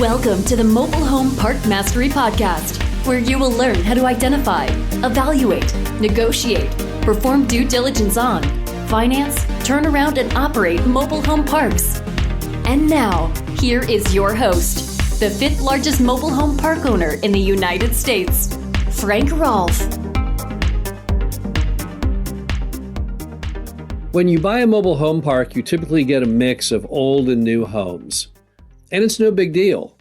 Welcome to the Mobile Home Park Mastery Podcast, where you will learn how to identify, evaluate, negotiate, perform due diligence on, finance, turn around, and operate mobile home parks. And now, here is your host, the fifth largest mobile home park owner in the United States, Frank Rolfe. When you buy a mobile home park, you typically get a mix of old and new homes. And it's no big deal.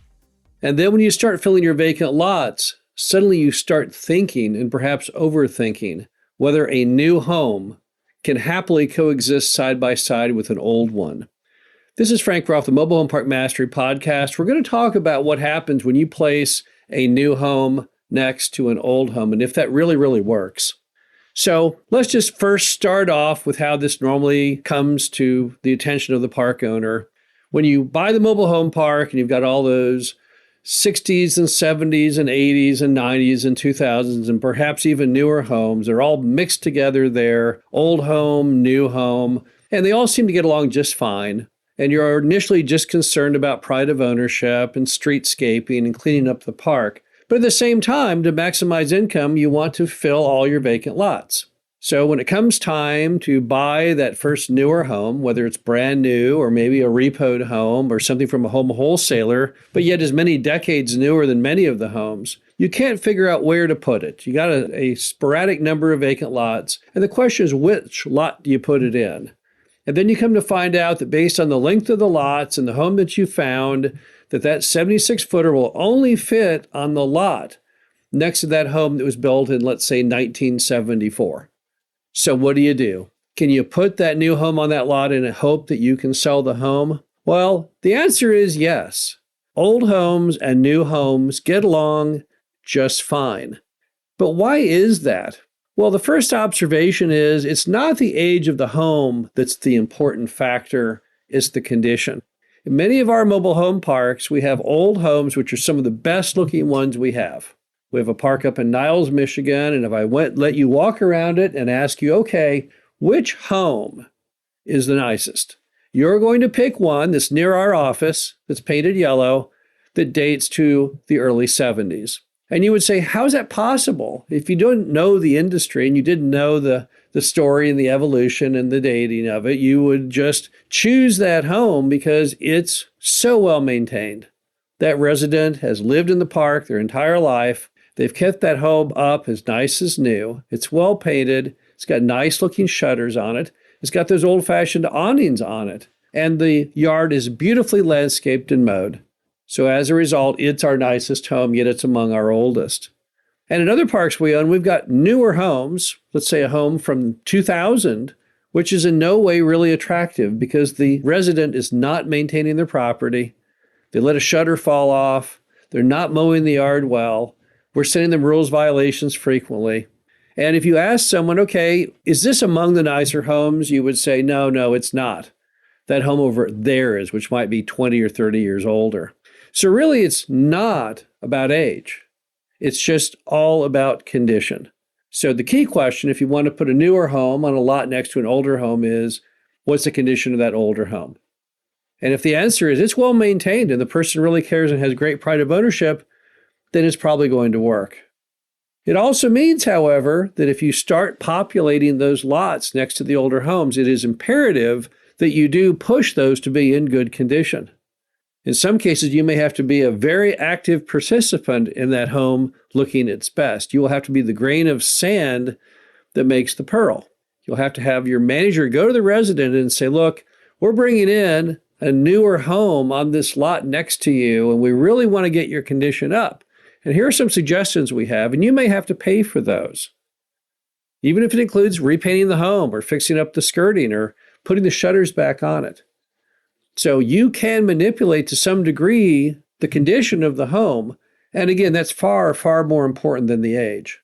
And then when you start filling your vacant lots, suddenly you start thinking and perhaps overthinking whether a new home can happily coexist side by side with an old one. This is Frank Rolfe, the Mobile Home Park Mastery Podcast. We're going to talk about what happens when you place a new home next to an old home and if that really works. So let's just first start off with how this normally comes to the attention of the park owner. When you buy the mobile home park and you've got all those 60s and 70s and 80s and 90s and 2000s and perhaps even newer homes, they're all mixed together there, old home, new home, and they all seem to get along just fine. And you're initially just concerned about pride of ownership and streetscaping and cleaning up the park. But at the same time, to maximize income, you want to fill all your vacant lots. So when it comes time to buy that first newer home, whether it's brand new or maybe a repoed home or something from a home wholesaler, but yet is many decades newer than many of the homes, you can't figure out where to put it. You got a sporadic number of vacant lots. And the question is, which lot do you put it in? And then you come to find out that based on the length of the lots and the home that you found, that 76-footer will only fit on the lot next to that home that was built in, let's say, 1974. So what do? Can you put that new home on that lot in a hope that you can sell the home? Well, the answer is yes. Old homes and new homes get along just fine. But why is that? Well, the first observation is it's not the age of the home that's the important factor, it's the condition. In many of our mobile home parks, we have old homes, which are some of the best looking ones we have. We have a park up in Niles, Michigan, and if I let you walk around it and ask you, okay, which home is the nicest? You're going to pick one that's near our office, that's painted yellow, that dates to the early 70s. And you would say, how is that possible? If you don't know the industry and you didn't know the story and the evolution and the dating of it, you would just choose that home because it's so well maintained. That resident has lived in the park their entire life. They've kept that home up as nice as new. It's well painted. It's got nice looking shutters on it. It's got those old-fashioned awnings on it. And the yard is beautifully landscaped and mowed. So as a result, it's our nicest home, yet it's among our oldest. And in other parks we own, we've got newer homes, let's say a home from 2000, which is in no way really attractive because the resident is not maintaining their property. They let a shutter fall off. They're not mowing the yard well. We're sending them rules violations frequently. And if you ask someone, okay, is this among the nicer homes? You would say, no, it's not. That home over there is, which might be 20 or 30 years older. So really, it's not about age. It's just all about condition. So the key question, if you want to put a newer home on a lot next to an older home is, what's the condition of that older home? And if the answer is it's well maintained and the person really cares and has great pride of ownership, then it's probably going to work. It also means, however, that if you start populating those lots next to the older homes, it is imperative that you do push those to be in good condition. In some cases, you may have to be a very active participant in that home looking its best. You will have to be the grain of sand that makes the pearl. You'll have to have your manager go to the resident and say, look, we're bringing in a newer home on this lot next to you, and we really want to get your condition up. And here are some suggestions we have, and you may have to pay for those. Even if it includes repainting the home or fixing up the skirting or putting the shutters back on it. So you can manipulate to some degree the condition of the home. And again, that's far more important than the age.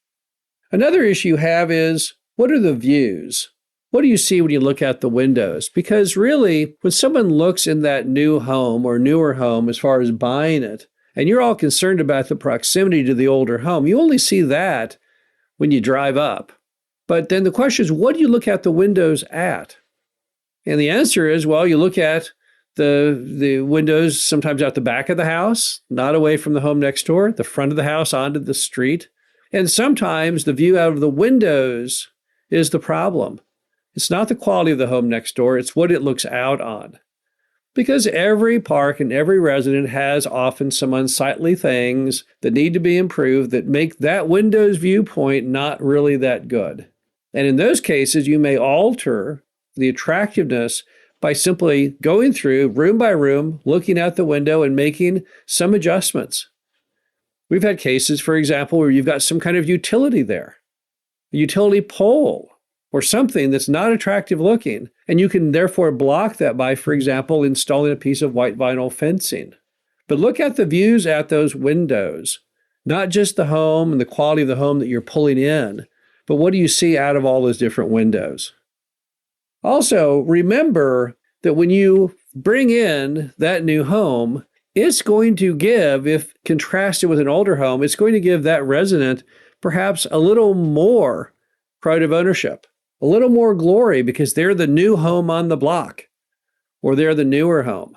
Another issue you have is, what are the views? What do you see when you look out the windows? Because really, when someone looks in that new home or newer home as far as buying it, and you're all concerned about the proximity to the older home, you only see that when you drive up. But then the question is, what do you look out the windows at? And the answer is, well, you look at the windows sometimes out the back of the house, not away from the home next door, the front of the house onto the street. And sometimes the view out of the windows is the problem. It's not the quality of the home next door, it's what it looks out on. Because every park and every resident has often some unsightly things that need to be improved that make that window's viewpoint not really that good. And in those cases, you may alter the attractiveness by simply going through room by room, looking out the window and making some adjustments. We've had cases, for example, where you've got some kind of utility there, a utility pole or something that's not attractive looking, and you can therefore block that by, for example, installing a piece of white vinyl fencing. But look at the views at those windows, not just the home and the quality of the home that you're pulling in, but what do you see out of all those different windows? Also, remember that when you bring in that new home, it's going to give, if contrasted with an older home, it's going to give that resident perhaps a little more pride of ownership, a little more glory because they're the new home on the block or they're the newer home.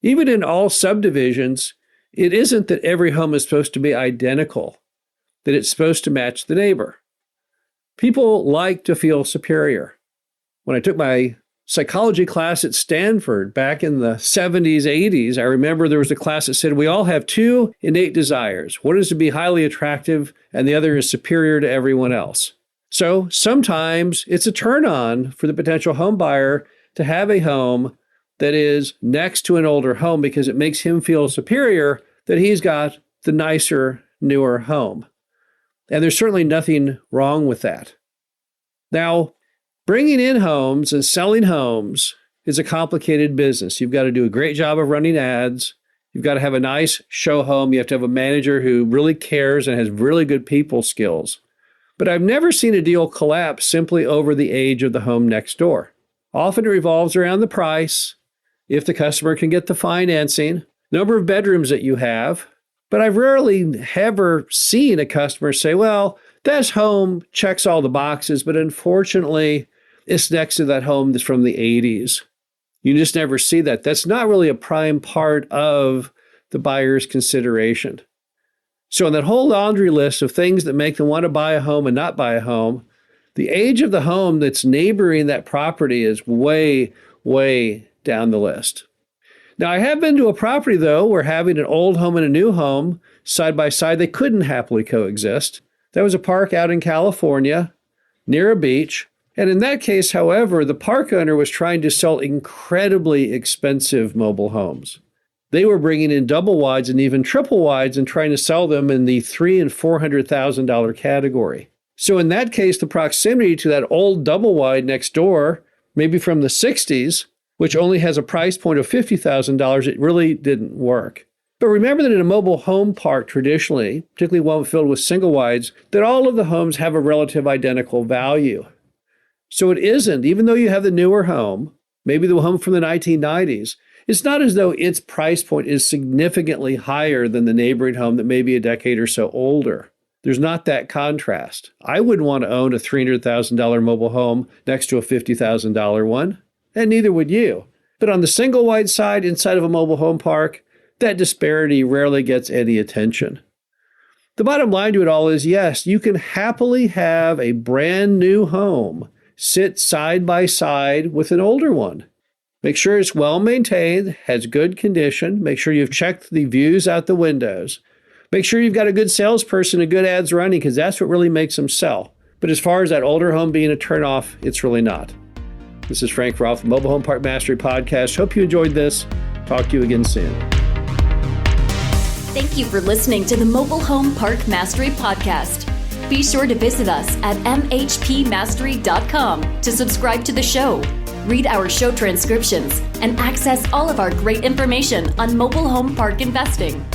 Even in all subdivisions, it isn't that every home is supposed to be identical, that it's supposed to match the neighbor. People like to feel superior. When I took my psychology class at Stanford back in the 70s, 80s, I remember there was a class that said we all have two innate desires. One is to be highly attractive, and the other is superior to everyone else. So sometimes it's a turn on for the potential home buyer to have a home that is next to an older home because it makes him feel superior that he's got the nicer, newer home. And there's certainly nothing wrong with that. Now, bringing in homes and selling homes is a complicated business. You've got to do a great job of running ads. You've got to have a nice show home. You have to have a manager who really cares and has really good people skills. But I've never seen a deal collapse simply over the age of the home next door. Often it revolves around the price, if the customer can get the financing, number of bedrooms that you have. But I've rarely ever seen a customer say, well, this home checks all the boxes, but unfortunately, it's next to that home that's from the 80s. You just never see that. That's not really a prime part of the buyer's consideration. So in that whole laundry list of things that make them want to buy a home and not buy a home, the age of the home that's neighboring that property is way, way down the list. Now, I have been to a property, though, where having an old home and a new home side by side, they couldn't happily coexist. That was a park out in California near a beach. And in that case, however, the park owner was trying to sell incredibly expensive mobile homes. They were bringing in double wides and even triple wides and trying to sell them in the $300,000 and $400,000 category. So in that case, the proximity to that old double wide next door, maybe from the 60s, which only has a price point of $50,000, it really didn't work. But remember that in a mobile home park traditionally, particularly one filled with single wides, that all of the homes have a relative identical value. So it isn't, even though you have the newer home, maybe the home from the 1990s, it's not as though its price point is significantly higher than the neighboring home that may be a decade or so older. There's not that contrast. I wouldn't want to own a $300,000 mobile home next to a $50,000 one, and neither would you. But on the single wide side inside of a mobile home park, that disparity rarely gets any attention. The bottom line to it all is, yes, you can happily have a brand new home sit side by side with an older one. Make sure it's well maintained, has good condition. Make sure you've checked the views out the windows. Make sure you've got a good salesperson and good ads running because that's what really makes them sell. But as far as that older home being a turnoff, it's really not. This is Frank Rolfe, Mobile Home Park Mastery Podcast. Hope you enjoyed this. Talk to you again soon. Thank you for listening to the Mobile Home Park Mastery Podcast. Be sure to visit us at mhpmastery.com to subscribe to the show, read our show transcriptions, and access all of our great information on mobile home park investing.